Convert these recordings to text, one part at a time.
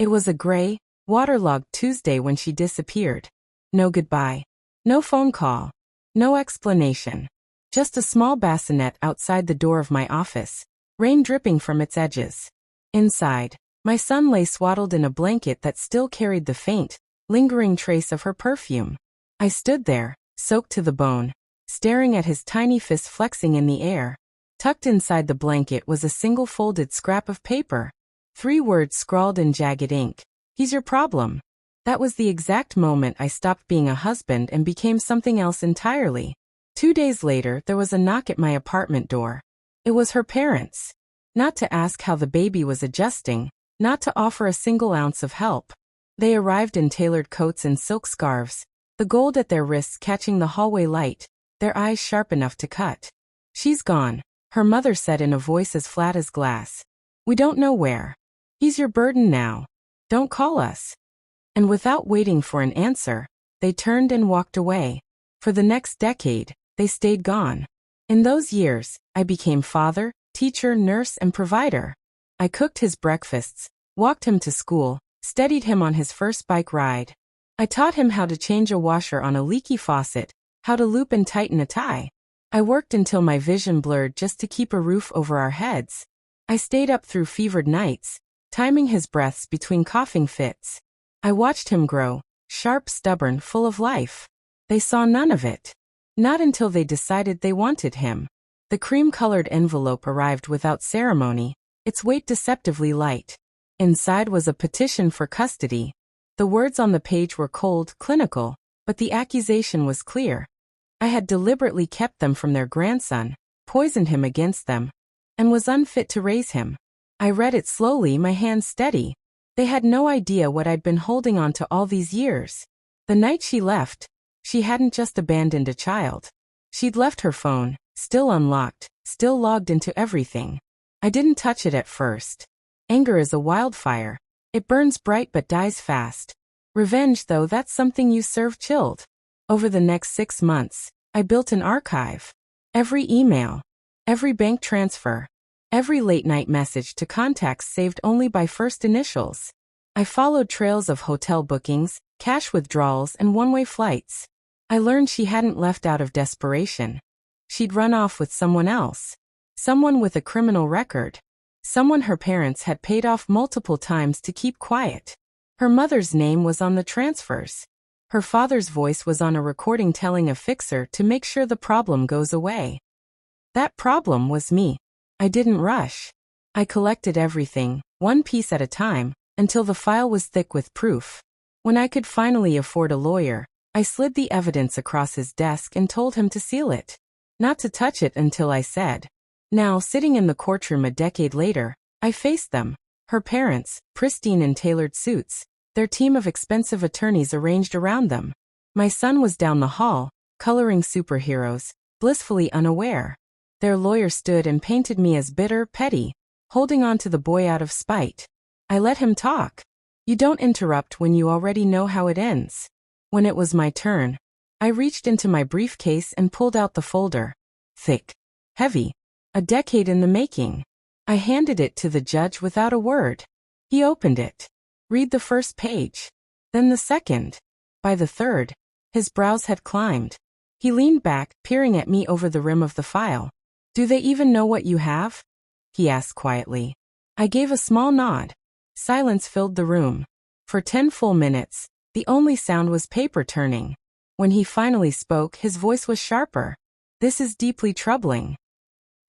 It was a gray, waterlogged Tuesday when she disappeared. No goodbye. No phone call. No explanation. Just a small bassinet outside the door of my office, rain dripping from its edges. Inside, my son lay swaddled in a blanket that still carried the faint, lingering trace of her perfume. I stood there, soaked to the bone, staring at his tiny fist flexing in the air. Tucked inside the blanket was a single folded scrap of paper. 3 words scrawled in jagged ink. He's your problem. That was the exact moment I stopped being a husband and became something else entirely. 2 days later, there was a knock at my apartment door. It was her parents. Not to ask how the baby was adjusting, not to offer a single ounce of help. They arrived in tailored coats and silk scarves, the gold at their wrists catching the hallway light, their eyes sharp enough to cut. She's gone, her mother said in a voice as flat as glass. We don't know where. He's your burden now. Don't call us. And without waiting for an answer, they turned and walked away. For the next decade, they stayed gone. In those years, I became father, teacher, nurse, and provider. I cooked his breakfasts, walked him to school, steadied him on his first bike ride. I taught him how to change a washer on a leaky faucet, how to loop and tighten a tie. I worked until my vision blurred just to keep a roof over our heads. I stayed up through fevered nights, timing his breaths between coughing fits. I watched him grow, sharp, stubborn, full of life. They saw none of it. Not until they decided they wanted him. The cream-colored envelope arrived without ceremony, its weight deceptively light. Inside was a petition for custody. The words on the page were cold, clinical, but the accusation was clear. I had deliberately kept them from their grandson, poisoned him against them, and was unfit to raise him. I read it slowly, my hands steady. They had no idea what I'd been holding on to all these years. The night she left, she hadn't just abandoned a child. She'd left her phone, still unlocked, still logged into everything. I didn't touch it at first. Anger is a wildfire. It burns bright but dies fast. Revenge, though, that's something you serve chilled. Over the next 6 months, I built an archive. Every email, every bank transfer, every late-night message to contacts saved only by first initials. I followed trails of hotel bookings, cash withdrawals, and one-way flights. I learned she hadn't left out of desperation. She'd run off with someone else. Someone with a criminal record. Someone her parents had paid off multiple times to keep quiet. Her mother's name was on the transfers. Her father's voice was on a recording telling a fixer to make sure the problem goes away. That problem was me. I didn't rush. I collected everything, one piece at a time, until the file was thick with proof. When I could finally afford a lawyer, I slid the evidence across his desk and told him to seal it. Not to touch it until I said. Now, sitting in the courtroom a decade later, I faced them. Her parents, pristine in tailored suits, their team of expensive attorneys arranged around them. My son was down the hall, coloring superheroes, blissfully unaware. Their lawyer stood and painted me as bitter, petty, holding on to the boy out of spite. I let him talk. You don't interrupt when you already know how it ends. When it was my turn, I reached into my briefcase and pulled out the folder. Thick. Heavy. A decade in the making. I handed it to the judge without a word. He opened it. Read the first page. Then the second. By the third, his brows had climbed. He leaned back, peering at me over the rim of the file. Do they even know what you have? He asked quietly. I gave a small nod. Silence filled the room. For 10 full minutes, the only sound was paper turning. When he finally spoke, his voice was sharper. This is deeply troubling.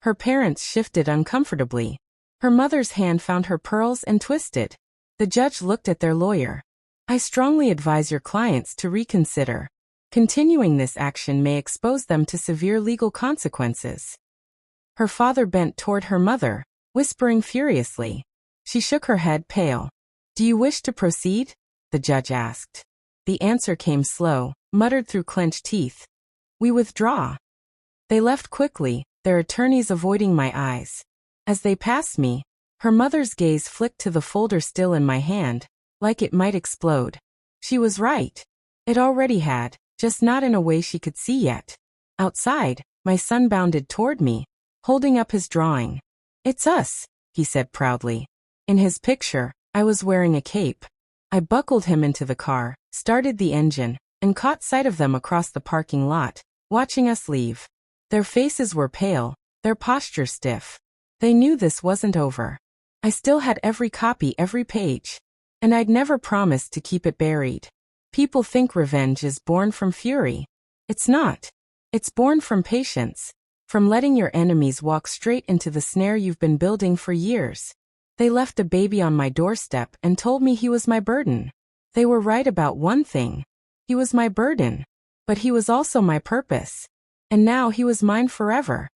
Her parents shifted uncomfortably. Her mother's hand found her pearls and twisted. The judge looked at their lawyer. I strongly advise your clients to reconsider. Continuing this action may expose them to severe legal consequences. Her father bent toward her mother, whispering furiously. She shook her head, pale. Do you wish to proceed? The judge asked. The answer came slow, muttered through clenched teeth. We withdraw. They left quickly, their attorneys avoiding my eyes. As they passed me, her mother's gaze flicked to the folder still in my hand, like it might explode. She was right. It already had, just not in a way she could see yet. Outside, my son bounded toward me, holding up his drawing. It's us, he said proudly. In his picture, I was wearing a cape. I buckled him into the car, started the engine, and caught sight of them across the parking lot, watching us leave. Their faces were pale, their posture stiff. They knew this wasn't over. I still had every copy, every page. And I'd never promised to keep it buried. People think revenge is born from fury. It's not. It's born from patience, from letting your enemies walk straight into the snare you've been building for years. They left a baby on my doorstep and told me he was my burden. They were right about one thing. He was my burden. But he was also my purpose. And now he was mine forever.